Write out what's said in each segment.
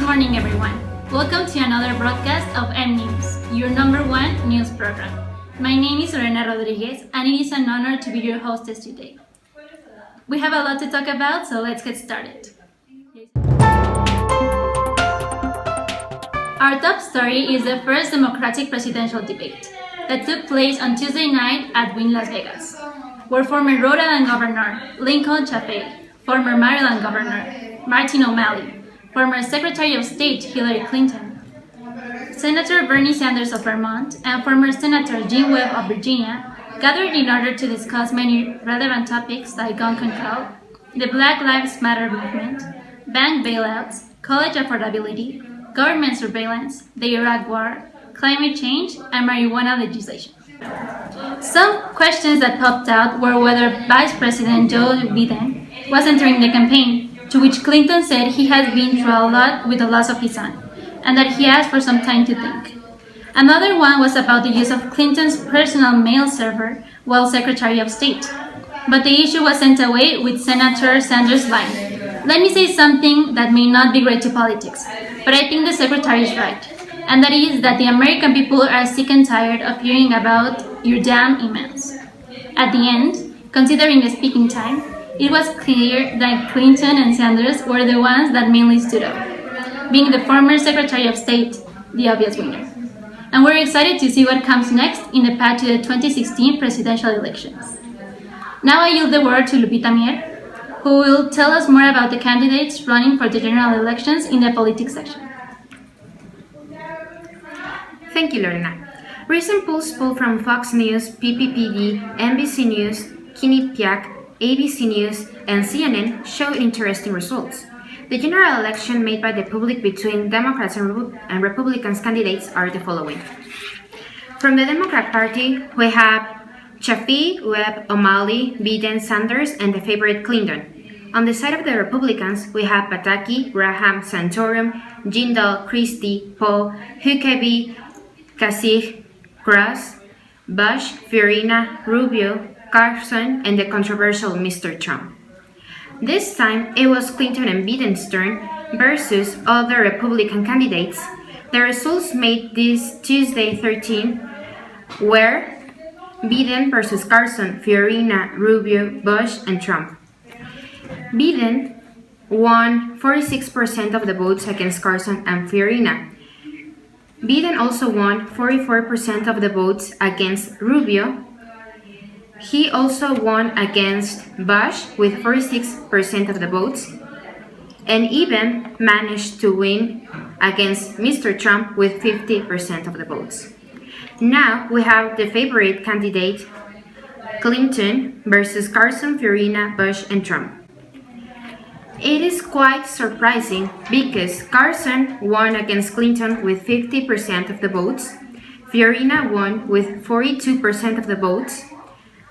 morning, everyone. Welcome to another broadcast of MNews, your number one news program. My name is Lorena Rodriguez, and it is an honor to be your hostess today. We have a lot to talk about, so let's get started. Our top story is the first Democratic presidential debate that took place on Tuesday night at Wynn Las Vegas, where former Rhode Island Governor Lincoln Chafee, former Maryland Governor Martin O'Malley, former Secretary of State Hillary Clinton, Senator Bernie Sanders of Vermont, and former Senator Jim Webb of Virginia gathered in order to discuss many relevant topics like gun control, the Black Lives Matter movement, bank bailouts, college affordability, government surveillance, the Iraq War, climate change, and marijuana legislation. Some questions that popped out were whether Vice President Joe Biden was entering the campaign, to which Clinton said he has been through a lot with the loss of his son, and that he asked for some time to think. Another one was about the use of Clinton's personal mail server while Secretary of State, but the issue was sent away with Senator Sanders' line. Let me say something that may not be great to politics, but I think the Secretary is right, and that is that the American people are sick and tired of hearing about your damn emails. At the end, considering the speaking time, it was clear that Clinton and Sanders were the ones that mainly stood up, being the former Secretary of State the obvious winner. And we're excited to see what comes next in the path to the 2016 presidential elections. Now I yield the word to Lupita Mier, who will tell us more about the candidates running for the general elections in the politics section. Thank you, Lorena. Recent polls from Fox News, PPPD, NBC News, Quinnipiac, ABC News, and CNN show interesting results. The general election made by the public between Democrats and Republicans candidates are the following. From the Democrat Party, we have Chafee, Webb, O'Malley, Biden, Sanders, and the favorite Clinton. On the side of the Republicans, we have Pataki, Graham, Santorum, Jindal, Christie, Poe, Huckabee, Kasich, Cross, Bush, Fiorina, Rubio, Carson, and the controversial Mr. Trump. This time, it was Clinton and Biden's turn versus other Republican candidates. The results made this Tuesday 13 were Biden versus Carson, Fiorina, Rubio, Bush, and Trump. Biden won 46% of the votes against Carson and Fiorina. Biden also won 44% of the votes against Rubio. He also won against Bush with 46% of the votes, and even managed to win against Mr. Trump with 50% of the votes. Now we have the favorite candidate, Clinton versus Carson, Fiorina, Bush, and Trump. It is quite surprising because Carson won against Clinton with 50% of the votes, Fiorina won with 42% of the votes,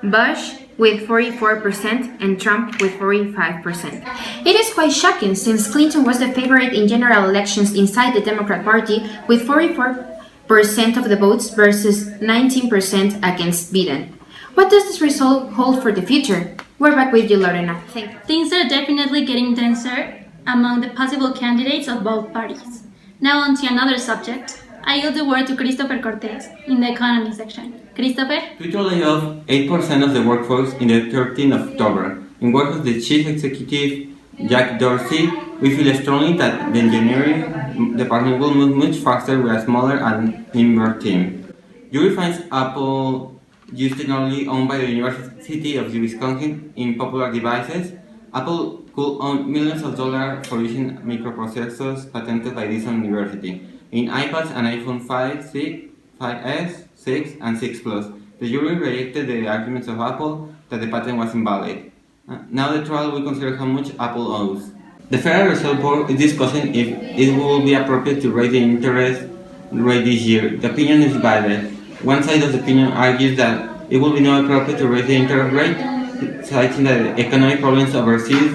Bush with 44%, and Trump with 45%. It is quite shocking since Clinton was the favorite in general elections inside the Democrat Party with 44% of the votes versus 19% against Biden. What does this result hold for the future? We're back with you, Lorena. Thank you. Things are definitely getting denser among the possible candidates of both parties. Now on to another subject. I yield the word to Christopher Cortez in the economy section. Christopher? Twitter laid off 8% of the workforce in the 13th of October. In words of the chief executive, Jack Dorsey, we feel strongly that the engineering department will move much faster with a smaller and nimble team. Jury finds Apple used technology owned by the University of Wisconsin in popular devices. Apple could own millions of dollars for using microprocessors patented by this university in iPads and iPhone 5, 6, 5S, 6, and 6 Plus. The jury rejected the arguments of Apple that the patent was invalid. Now the trial will consider how much Apple owes. The Federal Reserve Board is discussing if it will be appropriate to raise the interest rate this year. The opinion is divided. One side of the opinion argues that it will be not appropriate to raise the interest rate, citing the economic problems overseas.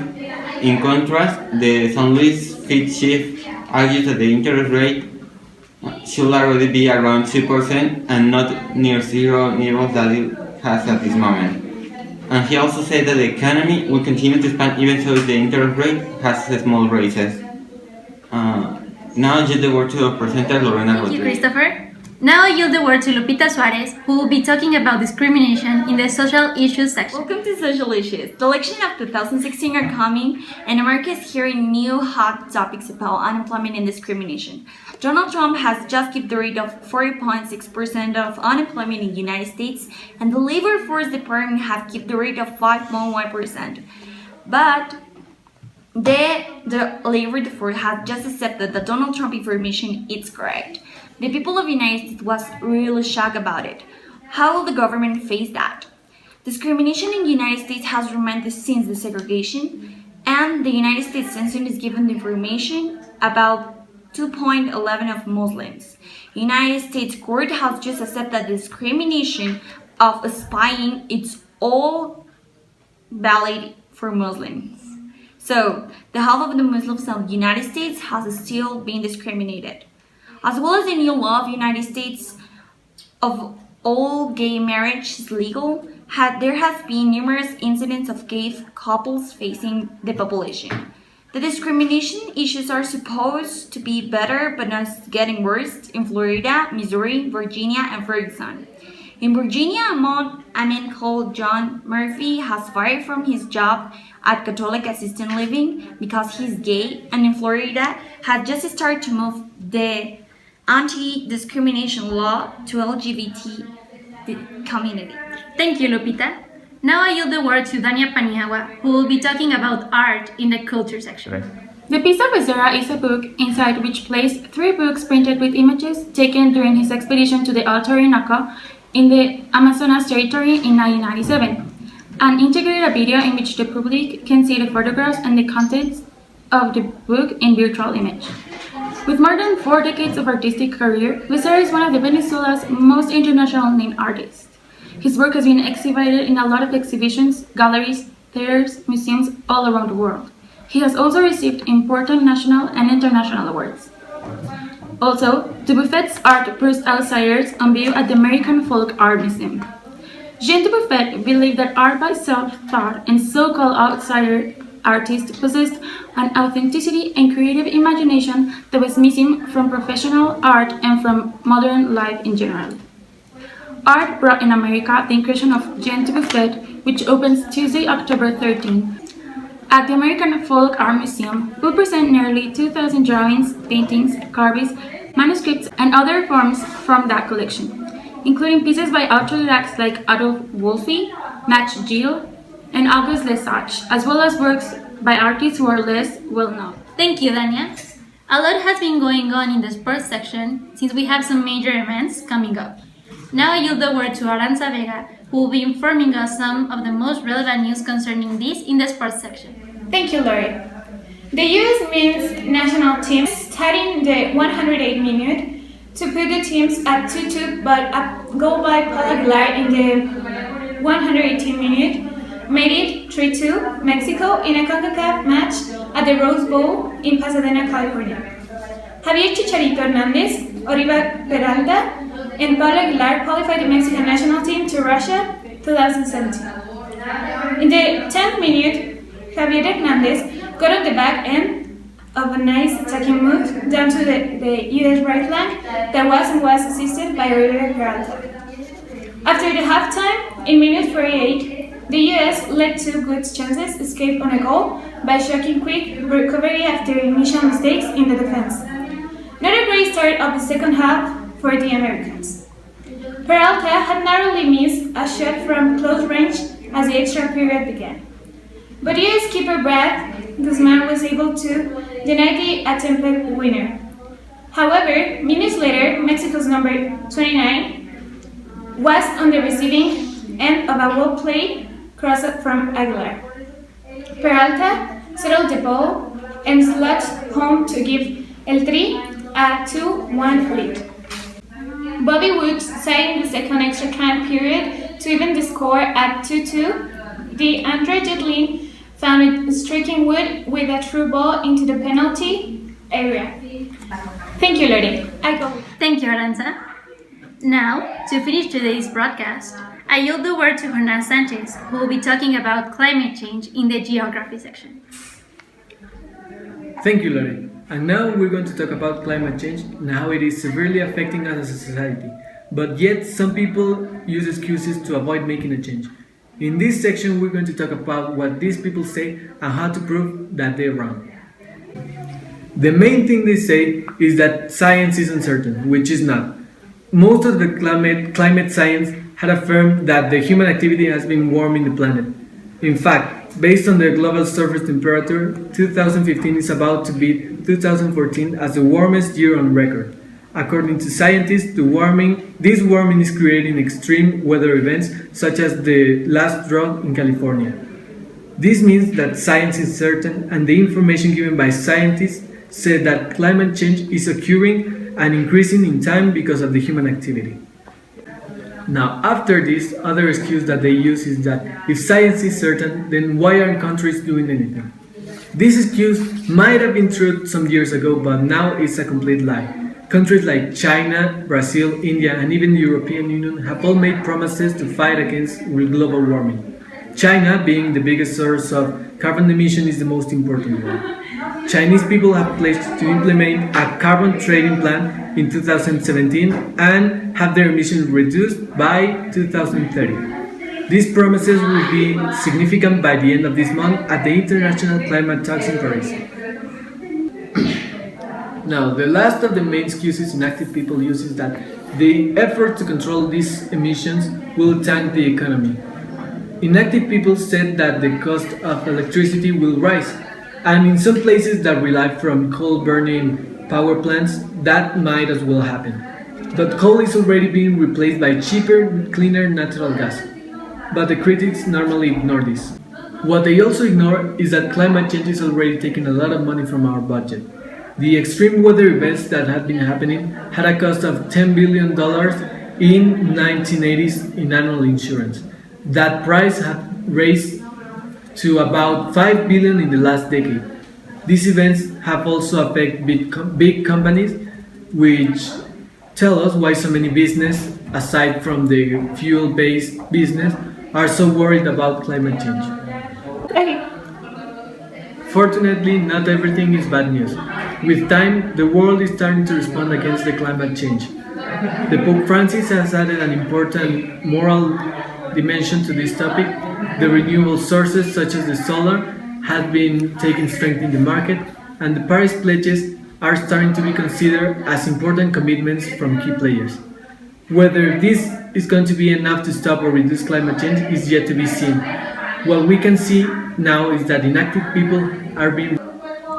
In contrast, the St. Louis Fed chief argues that the interest rate should already be around 2% and not near zero levels that it has at this moment. And he also said that the economy will continue to expand even though the interest rate has small raises. Now I give the word to our presenter Lorena Thank you, Rodriguez. Christopher. Now I yield the word to Lupita Suarez, who will be talking about discrimination in the social issues section. Welcome to Social Issues. The election of 2016 are coming, and America is hearing new hot topics about unemployment and discrimination. Donald Trump has just kept the rate of 40.6% of unemployment in the United States, and the Labor Force Department has kept the rate of 5.1%. But the Labor Force has just accepted that Donald Trump information is correct. The people of the United States was really shocked about it. How will the government face that? Discrimination in the United States has remained since the segregation, and the United States Census is given the information about 2.11 of Muslims. The United States court has just accepted that discrimination of spying is all valid for Muslims. So, the half of the Muslims of the United States has still been discriminated. As well as the new law of the United States of all gay marriage is legal, there has been numerous incidents of gay couples facing the population. The discrimination issues are supposed to be better, but now it's getting worse in Florida, Missouri, Virginia, and Ferguson. In Virginia, a man called John Murphy has fired from his job at Catholic Assisted Living because he's gay, and in Florida had just started to move the anti-discrimination law to LGBT community. Thank you, Lupita. Now I yield the word to Dania Paniagua, who will be talking about art in the culture section. The piece of Becerra is a book inside which plays 3 books printed with images taken during his expedition to the Orinoco in the Amazonas territory in 1997, and integrated a video in which the public can see the photographs and the contents of the book in virtual image. With more than 4 decades of artistic career, Becerra is one of Venezuela's most international named artists. His work has been exhibited in a lot of exhibitions, galleries, theaters, museums all around the world. He has also received important national and international awards. Also, Dubuffet's art brought outsiders on view at the American Folk Art Museum. Jean Dubuffet believed that art by self-thought and so-called outsider artists possessed an authenticity and creative imagination that was missing from professional art and from modern life in general. Art brought in America the incursion of Jean Dubuffet, which opens Tuesday, October 13. At the American Folk Art Museum, we present nearly 2,000 drawings, paintings, carvings, manuscripts, and other forms from that collection, including pieces by autodidacts like Adolf Wolfe, Max Gill, and Auguste Lesage, as well as works by artists who are less well known. Thank you, Dania. A lot has been going on in the sports section since we have some major events coming up. Now I yield the word to Aranza Vega, who will be informing us some of the most relevant news concerning this in the sports section. Thank you, Lori. The U.S. men's national team starting the 108 minute to put the teams at 2-2, but a goal by Paul Aguilar in the 118 minute made it 3-2 Mexico in a CONCACAF match at the Rose Bowl in Pasadena, California. Javier Chicharito Hernández, Oribe Peralta, and Paulo Aguilar qualified the Mexican national team to Russia 2017. In the 10th minute, Javier Hernández got on the back end of a nice attacking move down to the U.S. right flank that was assisted by Oribe Peralta. After the halftime, in minute 48, the U.S. let 2 good chances escape on a goal by shocking quick recovery after initial mistakes in the defense. Not a great start of the second half for the Americans. Peralta had narrowly missed a shot from close range as the extra period began. But U.S. keeper Brad Guzman was able to deny the attempted winner. However, minutes later, Mexico's number 29 was on the receiving end of a well-played cross from Aguilar. Peralta settled the ball and slotted home to give El Tri a 2-1 lead. Bobby Woods saved in the second extra time period to even the score at 2-2. The Andre Jetlin found striking Wood with a through ball into the penalty area. Thank you, Lori. Thank you, Aranza. Now, to finish today's broadcast, I yield the word to Hernan Sanchez, who will be talking about climate change in the geography section. Thank you, Lori. And now we're going to talk about climate change and how it is severely affecting us as a society. But yet, some people use excuses to avoid making a change. In this section, we're going to talk about what these people say and how to prove that they're wrong. The main thing they say is that science is uncertain, which is not. Most of the climate science had affirmed that the human activity has been warming the planet. In fact, based on the global surface temperature, 2015 is about to beat 2014 as the warmest year on record. According to scientists, this warming is creating extreme weather events such as the last drought in California. This means that science is certain, and the information given by scientists said that climate change is occurring and increasing in time because of the human activity. Now, after this, other excuse that they use is that if science is certain, then why aren't countries doing anything? This excuse might have been true some years ago, but now it's a complete lie. Countries like China, Brazil, India, and even the European Union have all made promises to fight against global warming. China, being the biggest source of carbon emission, is the most important one. Chinese people have pledged to implement a carbon trading plan in 2017 and have their emissions reduced by 2030. These promises will be significant by the end of this month at the International Climate Talks in Paris. Now, the last of the main excuses inactive people use is that the effort to control these emissions will tank the economy. Inactive people said that the cost of electricity will rise, and in some places that rely from coal-burning power plants, that might as well happen. But coal is already being replaced by cheaper, cleaner natural gas. But the critics normally ignore this. What they also ignore is that climate change is already taking a lot of money from our budget. The extreme weather events that have been happening had a cost of $10 billion in 1980s in annual insurance. That price had raised to about $5 billion in the last decade. These events have also affected big companies, which tell us why so many businesses, aside from the fuel-based business, are so worried about climate change. Okay. Fortunately, not everything is bad news. With time, the world is starting to respond against the climate change. The Pope Francis has added an important moral dimension to this topic. The renewable sources, such as the solar, have been taking strength in the market, and the Paris pledges are starting to be considered as important commitments from key players. Whether this is going to be enough to stop or reduce climate change is yet to be seen. What we can see now is that inactive people are being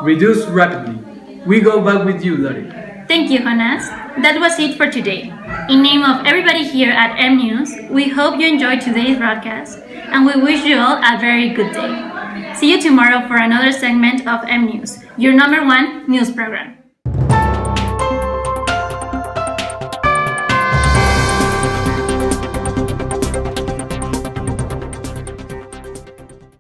reduced rapidly. We go back with you, Lori. Thank you, Jonas. That was it for today. In name of everybody here at MNews, we hope you enjoyed today's broadcast, and we wish you all a very good day. See you tomorrow for another segment of MNews, your #1 news program.